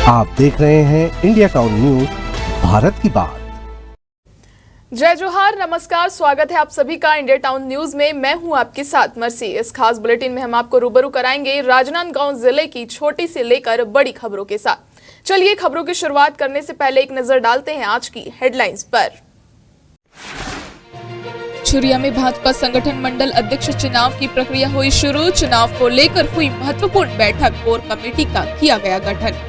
आप देख रहे हैं इंडिया टाउन न्यूज, भारत की बात। जय जोहार, नमस्कार, स्वागत है आप सभी का इंडिया टाउन न्यूज में। मैं हूं आपके साथ मर्सी। इस खास बुलेटिन में हम आपको रूबरू कराएंगे राजनांदगांव जिले की छोटी से लेकर बड़ी खबरों के साथ। चलिए खबरों की शुरुआत करने से पहले एक नजर डालते हैं आज की हेडलाइंस पर। छुरिया में भाजपा संगठन मंडल अध्यक्ष चुनाव की प्रक्रिया हुई शुरू। चुनाव को लेकर हुई महत्वपूर्ण बैठक, कोर कमेटी का किया गया गठन।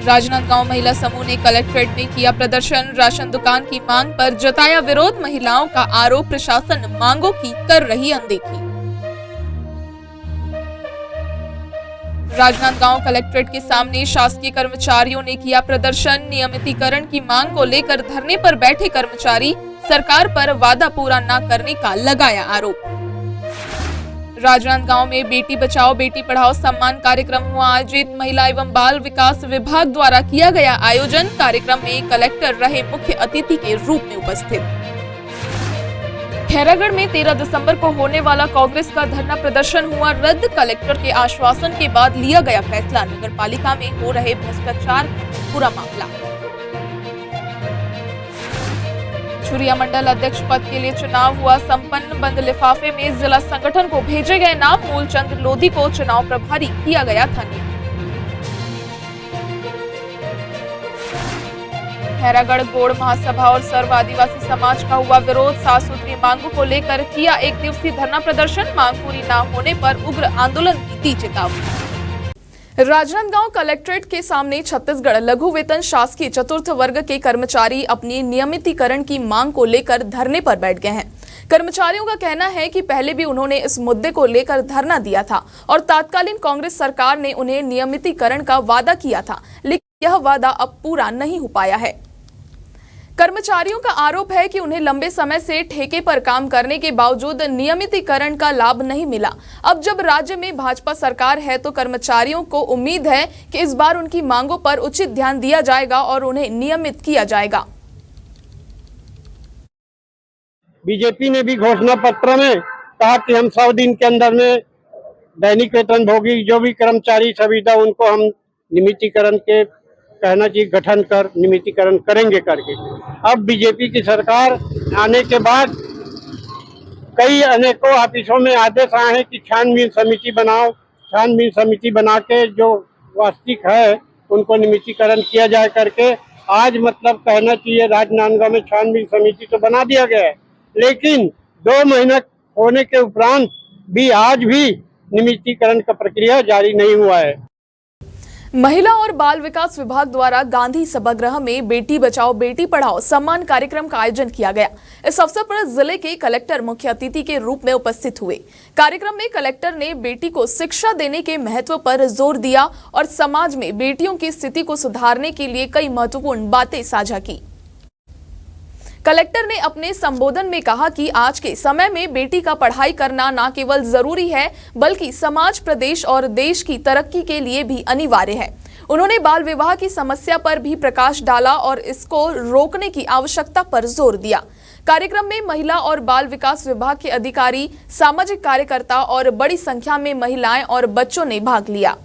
राजनांदगांव महिला समूह ने कलेक्ट्रेट में किया प्रदर्शन। राशन दुकान की मांग पर जताया विरोध। महिलाओं का आरोप प्रशासन मांगों की कर रही अनदेखी। राजनांदगांव कलेक्ट्रेट के सामने शासकीय कर्मचारियों ने किया प्रदर्शन। नियमितीकरण की मांग को लेकर धरने पर बैठे कर्मचारी सरकार पर वादा पूरा न करने का लगाया आरोप। राजनांदगांव में बेटी बचाओ बेटी पढ़ाओ सम्मान कार्यक्रम हुआ आयोजित। महिला एवं बाल विकास विभाग द्वारा किया गया आयोजन। कार्यक्रम में कलेक्टर रहे मुख्य अतिथि के रूप में उपस्थित। खैरागढ़ में 13 दिसंबर को होने वाला कांग्रेस का धरना प्रदर्शन हुआ रद्द। कलेक्टर के आश्वासन के बाद लिया गया फैसला। नगर पालिका में हो रहे भ्रष्टाचार पूरा मामला। छुरिया मंडल अध्यक्ष पद के लिए चुनाव हुआ संपन्न। बंद लिफाफे में जिला संगठन को भेजे गए नाम। मूलचंद लोधी को चुनाव प्रभारी किया गया था नियुक्त। खैरागढ़ गोड़ महासभा और सर्व आदिवासी समाज का हुआ विरोध। 7 सूत्रीय मांगों को लेकर किया 1 दिवसीय धरना प्रदर्शन। मांग पूरी न होने पर उग्र आंदोलन की दी चेतावनी। राजनांदगांव कलेक्ट्रेट के सामने छत्तीसगढ़ लघु वेतन शासकीय चतुर्थ वर्ग के कर्मचारी अपनी नियमितीकरण की मांग को लेकर धरने पर बैठ गए हैं। कर्मचारियों का कहना है कि पहले भी उन्होंने इस मुद्दे को लेकर धरना दिया था और तत्कालीन कांग्रेस सरकार ने उन्हें नियमितीकरण का वादा किया था, लेकिन यह वादा अब पूरा नहीं हो पाया है। कर्मचारियों का आरोप है कि उन्हें लंबे समय से ठेके पर काम करने के बावजूद नियमितीकरण का लाभ नहीं मिला। अब जब राज्य में भाजपा सरकार है तो कर्मचारियों को उम्मीद है कि इस बार उनकी मांगों पर उचित ध्यान दिया जाएगा और उन्हें नियमित किया जाएगा। बीजेपी ने भी घोषणा पत्र में कहा कि हम 100 दिन के अंदर में दैनिक वेतन भोगी जो भी कर्मचारी सभी था उनको हम नियमितीकरण के कहना चाहिए गठन कर नियमितीकरण करेंगे करके। अब बीजेपी की सरकार आने के बाद कई अनेकों ऑफिसों में आदेश आए हैं कि छानबीन समिति बनाओ। छानबीन समिति बना के जो वास्तविक है उनको नियमितीकरण किया जाए करके। आज मतलब कहना चाहिए राजनांदगांव में छानबीन समिति तो बना दिया गया है, लेकिन 2 महीना होने के उपरांत भी आज भी नियमितीकरण का प्रक्रिया जारी नहीं हुआ है। महिला और बाल विकास विभाग द्वारा गांधी सभागृह में बेटी बचाओ बेटी पढ़ाओ सम्मान कार्यक्रम का आयोजन किया गया। इस अवसर पर जिले के कलेक्टर मुख्य अतिथि के रूप में उपस्थित हुए। कार्यक्रम में कलेक्टर ने बेटी को शिक्षा देने के महत्व पर जोर दिया और समाज में बेटियों की स्थिति को सुधारने के लिए कई महत्वपूर्ण बातें साझा की। कलेक्टर ने अपने संबोधन में कहा कि आज के समय में बेटी का पढ़ाई करना न केवल जरूरी है बल्कि समाज, प्रदेश और देश की तरक्की के लिए भी अनिवार्य है। उन्होंने बाल विवाह की समस्या पर भी प्रकाश डाला और इसको रोकने की आवश्यकता पर जोर दिया। कार्यक्रम में महिला और बाल विकास विभाग के अधिकारी, सामाजिक कार्यकर्ता और बड़ी संख्या में महिलाएं और बच्चों ने भाग लिया।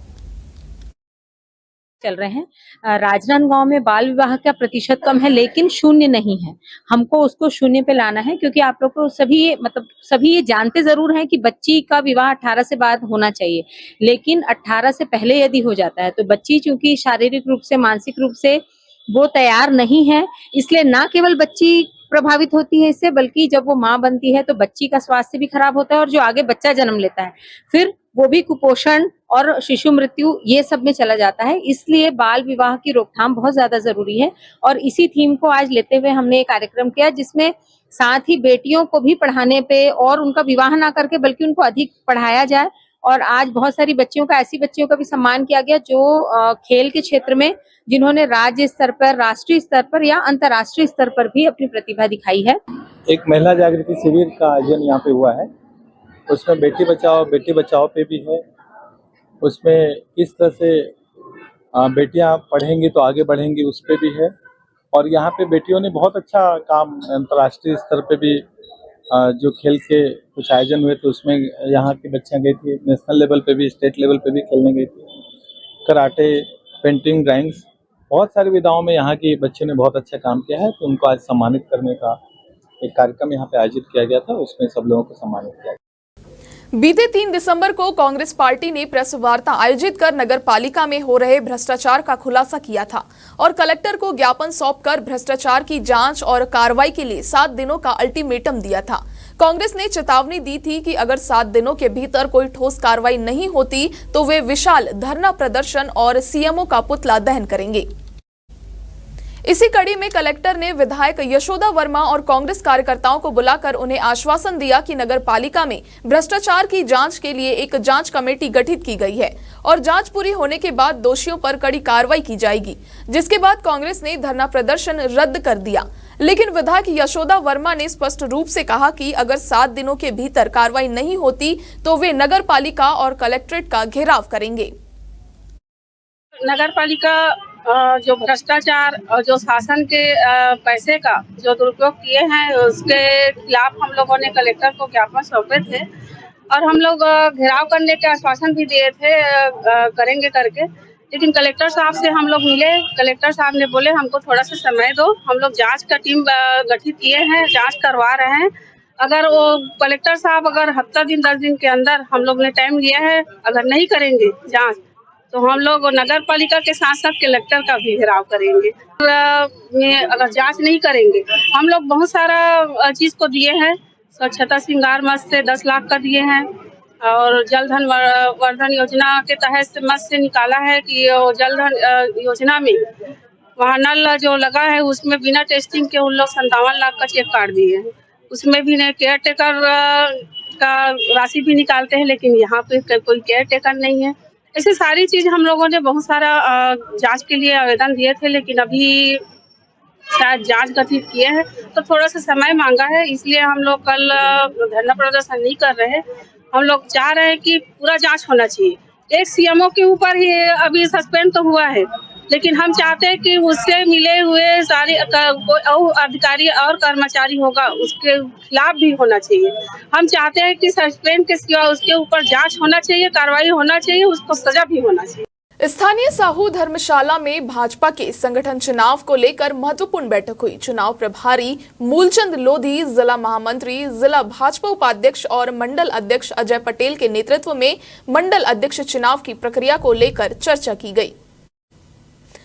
चल रहे हैं। राजनांदगांव में बाल विवाह का प्रतिशत कम है लेकिन शून्य नहीं है। हमको उसको शून्य पे लाना है, क्योंकि आप लोग को सभी ये जानते जरूर हैं कि बच्ची का विवाह 18 से बाद होना चाहिए, लेकिन 18 से पहले यदि हो जाता है तो बच्ची चूंकि शारीरिक रूप से, मानसिक रूप से वो तैयार नहीं है, इसलिए ना केवल बच्ची प्रभावित होती है इससे, बल्कि जब वो माँ बनती है तो बच्ची का स्वास्थ्य भी खराब होता है और जो आगे बच्चा जन्म लेता है फिर वो भी कुपोषण और शिशु मृत्यु ये सब में चला जाता है। इसलिए बाल विवाह की रोकथाम बहुत ज्यादा जरूरी है और इसी थीम को आज लेते हुए हमने एक कार्यक्रम किया जिसमें साथ ही बेटियों को भी पढ़ाने पे और उनका विवाह ना करके बल्कि उनको अधिक पढ़ाया जाए। और आज बहुत सारी बच्चियों का, ऐसी बच्चियों का भी सम्मान किया गया जो खेल के क्षेत्र में, जिन्होंने राज्य स्तर पर, राष्ट्रीय स्तर पर या अंतर्राष्ट्रीय स्तर पर भी अपनी प्रतिभा दिखाई है। एक महिला जागृति शिविर का आयोजन यहाँ पे हुआ है। उसमें बेटी बचाओ पे भी है। उसमें किस तरह से बेटियां पढ़ेंगी तो आगे बढ़ेंगी उस पे भी है। और यहाँ पे बेटियों ने बहुत अच्छा काम अंतर्राष्ट्रीय स्तर पे भी जो खेल के कुछ आयोजन हुए तो उसमें यहाँ की बच्चियाँ गई थी, नेशनल लेवल पे भी, स्टेट लेवल पे भी खेलने गई थी। कराटे, पेंटिंग, ड्राइंग्स, बहुत सारी विधाओं में यहाँ की बच्चे ने बहुत अच्छा काम किया है। तो उनको आज सम्मानित करने का एक कार्यक्रम यहाँ पे आयोजित किया गया था, उसमें सब लोगों को सम्मानित किया गया। बीते 3 दिसंबर को कांग्रेस पार्टी ने प्रेस वार्ता आयोजित कर नगर पालिका में हो रहे भ्रष्टाचार का खुलासा किया था और कलेक्टर को ज्ञापन सौंपकर भ्रष्टाचार की जांच और कार्रवाई के लिए 7 दिनों का अल्टीमेटम दिया था। कांग्रेस ने चेतावनी दी थी कि अगर 7 दिनों के भीतर कोई ठोस कार्रवाई नहीं होती तो वे विशाल धरना प्रदर्शन और सीएमओ का पुतला दहन करेंगे। इसी कड़ी में कलेक्टर ने विधायक यशोदा वर्मा और कांग्रेस कार्यकर्ताओं को बुलाकर उन्हें आश्वासन दिया कि नगर पालिका में भ्रष्टाचार की जांच के लिए एक जांच कमेटी गठित की गई है और जांच पूरी होने के बाद दोषियों पर कड़ी कार्रवाई की जाएगी। जिसके बाद कांग्रेस ने धरना प्रदर्शन रद्द कर दिया, लेकिन विधायक यशोदा वर्मा ने स्पष्ट रूप से कहा कि अगर 7 दिनों के भीतर कार्रवाई नहीं होती तो वे नगर पालिका और कलेक्ट्रेट का घेराव करेंगे। नगर पालिका जो भ्रष्टाचार और जो शासन के पैसे का जो दुरुपयोग किए हैं उसके खिलाफ हम लोगों ने कलेक्टर को ज्ञापन सौंपे थे और हम लोग घेराव करने के आश्वासन भी दिए थे करेंगे करके। लेकिन कलेक्टर साहब से हम लोग मिले, कलेक्टर साहब ने बोले हमको थोड़ा सा समय दो, हम लोग जांच का टीम गठित किए हैं, जांच करवा रहे हैं। अगर वो कलेक्टर साहब अगर हफ्ता दिन 10 दिन के अंदर हम लोग ने टाइम लिया है, अगर नहीं करेंगे जांच तो हम लोग नगर पालिका के साथ साथ कलेक्टर का भी घेराव करेंगे। अगर जांच नहीं करेंगे, हम लोग बहुत सारा चीज को दिए हैं, स्वच्छता श्रृंगार मद से 10 लाख का दिए हैं और जल धन वर्धन योजना के तहत मद से निकाला है कि जल धन योजना में वहाँ नल जो लगा है उसमें बिना टेस्टिंग के उन लोग 57 लाख का चेक काट दिए हैं। उसमें भी केयर टेकर का राशि भी निकालते हैं, लेकिन यहाँ पे कोई केयर टेकर नहीं है। ऐसे सारी चीज हम लोगों ने बहुत सारा जांच के लिए आवेदन दिए थे, लेकिन अभी शायद जांच गठित किए हैं तो थोड़ा सा समय मांगा है, इसलिए हम लोग कल धरना प्रदर्शन नहीं कर रहे हैं। हम लोग चाह रहे हैं कि पूरा जांच होना चाहिए। एक सीएमओ के ऊपर ही अभी सस्पेंड तो हुआ है, लेकिन हम चाहते हैं कि उससे मिले हुए सारे अधिकारी और कर्मचारी होगा उसके खिलाफ भी होना चाहिए। हम चाहते हैं कि सस्पेंड के सिवा उसके ऊपर जांच होना चाहिए, कार्रवाई होना चाहिए, उसको सजा भी होना चाहिए। स्थानीय साहू धर्मशाला में भाजपा के संगठन चुनाव को लेकर महत्वपूर्ण बैठक हुई। चुनाव प्रभारी मूलचंद लोधी, जिला महामंत्री, जिला भाजपा उपाध्यक्ष और मंडल अध्यक्ष अजय पटेल के नेतृत्व में मंडल अध्यक्ष चुनाव की प्रक्रिया को लेकर चर्चा की गई।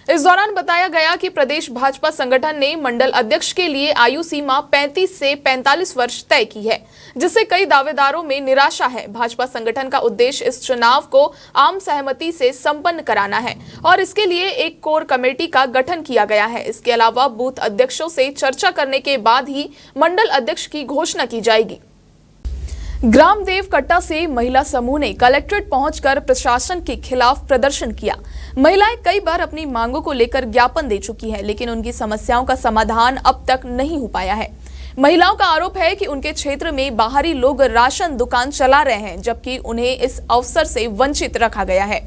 इस दौरान बताया गया कि प्रदेश भाजपा संगठन ने मंडल अध्यक्ष के लिए आयु सीमा 35 से 45 वर्ष तय की है, जिससे कई दावेदारों में निराशा है। भाजपा संगठन का उद्देश्य इस चुनाव को आम सहमति से संपन्न कराना है और इसके लिए एक कोर कमेटी का गठन किया गया है। इसके अलावा बूथ अध्यक्षों से चर्चा करने के बाद ही मंडल अध्यक्ष की घोषणा की जाएगी। ग्रामदेव कट्टा से महिला समूह ने कलेक्ट्रेट पहुंचकर प्रशासन के खिलाफ प्रदर्शन किया। महिलाएं कई बार अपनी मांगों को लेकर ज्ञापन दे चुकी हैं, लेकिन उनकी समस्याओं का समाधान अब तक नहीं हो पाया है। महिलाओं का आरोप है कि उनके क्षेत्र में बाहरी लोग राशन दुकान चला रहे हैं, जबकि उन्हें इस अवसर से वंचित रखा गया है।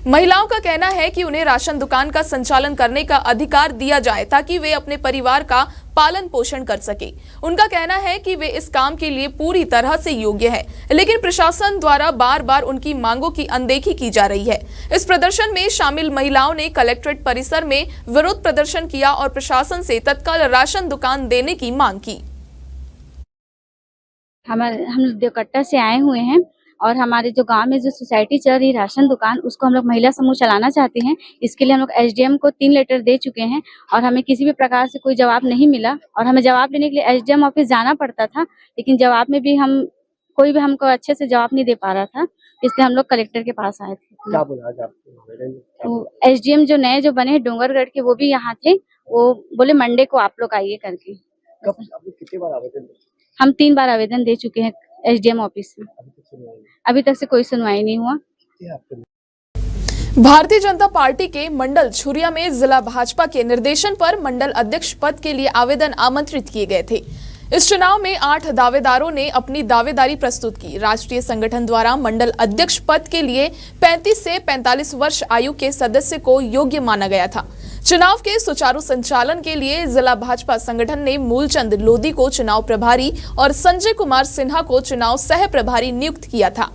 महिलाओं का कहना है कि उन्हें राशन दुकान का संचालन करने का अधिकार दिया जाए ताकि वे अपने परिवार का पालन पोषण कर सके। उनका कहना है कि वे इस काम के लिए पूरी तरह से योग्य है, लेकिन प्रशासन द्वारा बार बार उनकी मांगों की अनदेखी की जा रही है। इस प्रदर्शन में शामिल महिलाओं ने कलेक्ट्रेट परिसर में विरोध प्रदर्शन किया और प्रशासन से तत्काल राशन दुकान देने की मांग की। हम देवकट्टा से आए हुए हैं और हमारे जो गांव में जो सोसाइटी चल रही राशन दुकान, उसको हम लोग महिला समूह चलाना चाहते हैं। इसके लिए हम लोग एसडीएम को 3 लेटर दे चुके हैं और हमें किसी भी प्रकार से कोई जवाब नहीं मिला और हमें जवाब लेने के लिए एसडीएम ऑफिस जाना पड़ता था, लेकिन जवाब में भी कोई भी हमको अच्छे से जवाब नहीं दे पा रहा था। इसलिए हम लोग कलेक्टर के पास आए थे। क्या बोला आज आपको? एसडीएम जो नए जो बने डोंगरगढ़ के, वो भी यहाँ थे। वो बोले मंडे को आप लोग आइए करके। कितनी बार आवेदन? हम 3 बार आवेदन दे चुके हैं एसडीएम ऑफिस में, अभी तक से कोई सुनवाई नहीं हुआ। भारतीय जनता पार्टी के मंडल छुरिया में जिला भाजपा के निर्देशन पर मंडल अध्यक्ष पद के लिए आवेदन आमंत्रित किए गए थे। इस चुनाव में 8 दावेदारों ने अपनी दावेदारी प्रस्तुत की। राष्ट्रीय संगठन द्वारा मंडल अध्यक्ष पद के लिए 35 से 45 वर्ष आयु के सदस्य को योग्य माना गया था। चुनाव के सुचारू संचालन के लिए जिला भाजपा संगठन ने मूलचंद लोधी को चुनाव प्रभारी और संजय कुमार सिन्हा को चुनाव सह प्रभारी नियुक्त किया था।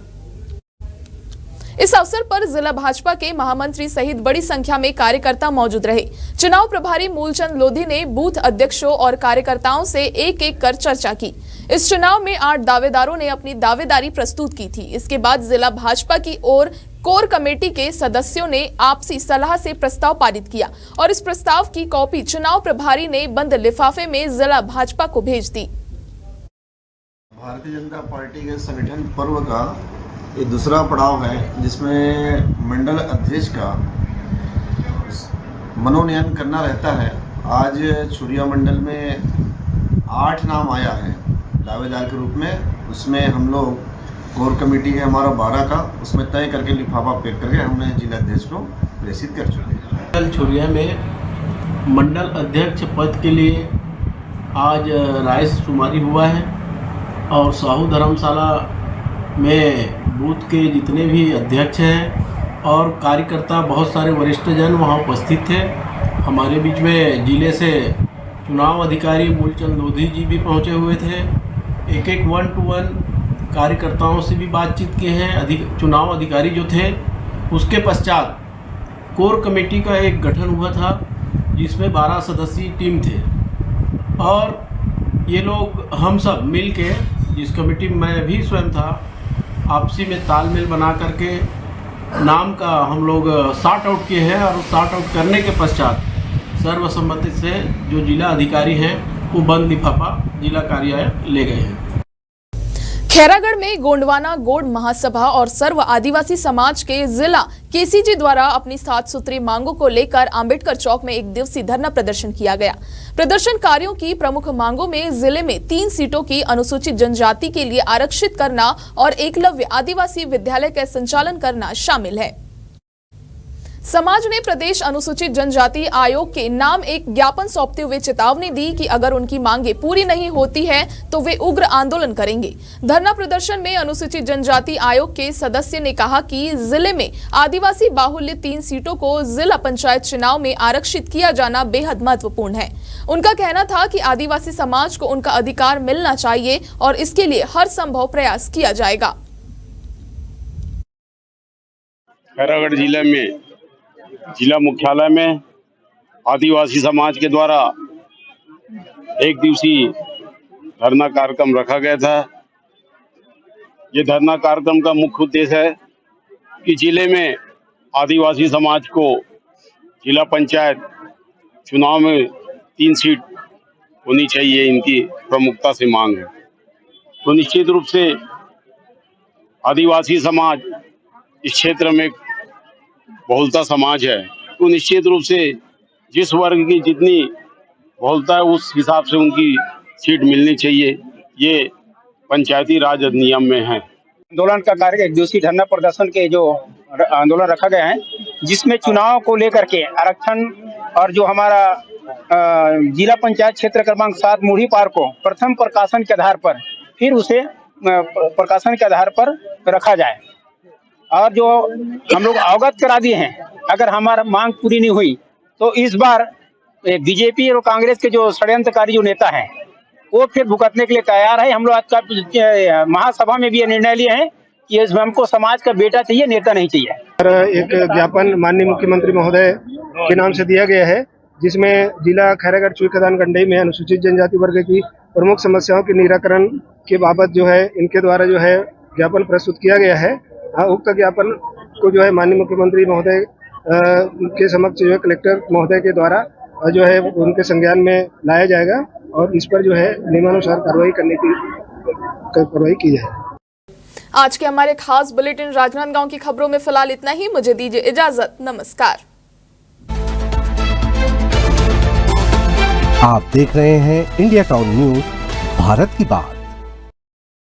इस अवसर पर जिला भाजपा के महामंत्री सहित बड़ी संख्या में कार्यकर्ता मौजूद रहे। चुनाव प्रभारी मूलचंद लोधी ने बूथ अध्यक्षों और कार्यकर्ताओं से एक एक कर चर्चा की। इस चुनाव में 8 दावेदारों ने अपनी दावेदारी प्रस्तुत की थी। इसके बाद जिला भाजपा की ओर कोर कमेटी के सदस्यों ने आपसी सलाह से प्रस्ताव पारित किया और इस प्रस्ताव की कॉपी चुनाव प्रभारी ने बंद लिफाफे में जिला भाजपा को भेज दी। भारतीय जनता पार्टी के संगठन पर्व का ये दूसरा पड़ाव है, जिसमें मंडल अध्यक्ष का मनोनयन करना रहता है। आज छुरिया मंडल में 8 नाम आया है दावेदार के रूप में। उसमें हम लोग कोर कमेटी है हमारा 12 का, उसमें तय करके लिफाफा पैक करके हमने जिला अध्यक्ष को प्रेषित कर चुके हैं। कल छुरिया में मंडल अध्यक्ष पद के लिए आज राय शुमारी हुआ है और साहू धर्मशाला में बूथ के जितने भी अध्यक्ष हैं और कार्यकर्ता बहुत सारे वरिष्ठ जन वहाँ उपस्थित थे। हमारे बीच में जिले से चुनाव अधिकारी मूलचंद लोधी जी भी पहुँचे हुए थे। एक 1 to 1 कार्यकर्ताओं से भी बातचीत किए हैं। चुनाव अधिकारी जो थे उसके पश्चात कोर कमेटी का एक गठन हुआ था जिसमें 12 सदस्यीय टीम थे और ये लोग हम सब मिल के, जिस कमेटी में मैं भी स्वयं था, आपसी में तालमेल बना करके नाम का हम लोग सॉर्ट आउट किए हैं और सॉर्ट आउट करने के पश्चात सर्वसम्मति से जो जिला अधिकारी हैं वो बंद लिफाफा जिला कार्यालय ले गए हैं। खैरागढ़ में गोंडवाना गौड़ महासभा और सर्व आदिवासी समाज के जिला केसीजी द्वारा अपनी 7 सूत्री मांगों को लेकर अंबेडकर चौक में 1 दिवसीय धरना प्रदर्शन किया गया। प्रदर्शनकारियों की प्रमुख मांगों में जिले में 3 सीटों की अनुसूचित जनजाति के लिए आरक्षित करना और एकलव्य आदिवासी विद्यालय का संचालन करना शामिल है। समाज ने प्रदेश अनुसूचित जनजाति आयोग के नाम एक ज्ञापन सौंपते हुए चेतावनी दी कि अगर उनकी मांगे पूरी नहीं होती है तो वे उग्र आंदोलन करेंगे। धरना प्रदर्शन में अनुसूचित जनजाति आयोग के सदस्य ने कहा कि जिले में आदिवासी बाहुल्य 3 सीटों को जिला पंचायत चुनाव में आरक्षित किया जाना बेहद महत्वपूर्ण है। उनका कहना था कि आदिवासी समाज को उनका अधिकार मिलना चाहिए और इसके लिए हर संभव प्रयास किया जाएगा। खैरागढ़ जिले में जिला मुख्यालय में आदिवासी समाज के द्वारा 1 दिवसीय धरना कार्यक्रम रखा गया था। ये धरना कार्यक्रम का मुख्य उद्देश्य है कि जिले में आदिवासी समाज को जिला पंचायत चुनाव में 3 सीट होनी चाहिए, इनकी प्रमुखता से मांग है। तो निश्चित रूप से आदिवासी समाज इस क्षेत्र में बहुलता समाज है, तो निश्चित रूप से जिस वर्ग की जितनी बहुलता है उस हिसाब से उनकी सीट मिलनी चाहिए। ये पंचायती राज अधिनियम में है। आंदोलन का कार्य 1 दिवसीय धरना प्रदर्शन के जो आंदोलन रखा गया है, जिसमें चुनाव को लेकर के आरक्षण और जो हमारा जिला पंचायत क्षेत्र क्रमांक 7 मुढ़ी पार को प्रथम प्रकाशन के आधार पर फिर उसे प्रकाशन के आधार पर रखा जाए और जो हम लोग अवगत करा दिए हैं, अगर हमारा मांग पूरी नहीं हुई तो इस बार बीजेपी और कांग्रेस के जो षड्यंत्रकारी जो नेता हैं वो फिर भुगतने के लिए तैयार है। हम लोग आज का महासभा में भी ये निर्णय लिए हैं कि हमको समाज का बेटा चाहिए, नेता नहीं चाहिए। एक ज्ञापन माननीय मुख्यमंत्री महोदय के नाम से दिया गया है, जिसमें जिला खैरागढ़ चुईखदान गंडई में अनुसूचित जनजाति वर्ग की प्रमुख समस्याओं के निराकरण के बाबत जो है इनके द्वारा जो है ज्ञापन प्रस्तुत किया गया है। उक्त ज्ञापन को जो है माननीय मुख्यमंत्री महोदय के समक्ष जो है कलेक्टर महोदय के द्वारा जो है उनके संज्ञान में लाया जाएगा और इस पर जो है नियमानुसार कार्रवाई की जाए। आज के हमारे खास बुलेटिन राजनांदगांव की खबरों में फिलहाल इतना ही। मुझे दीजिए इजाजत। नमस्कार। आप देख रहे हैं इंडिया टाउन न्यूज, भारत की बात।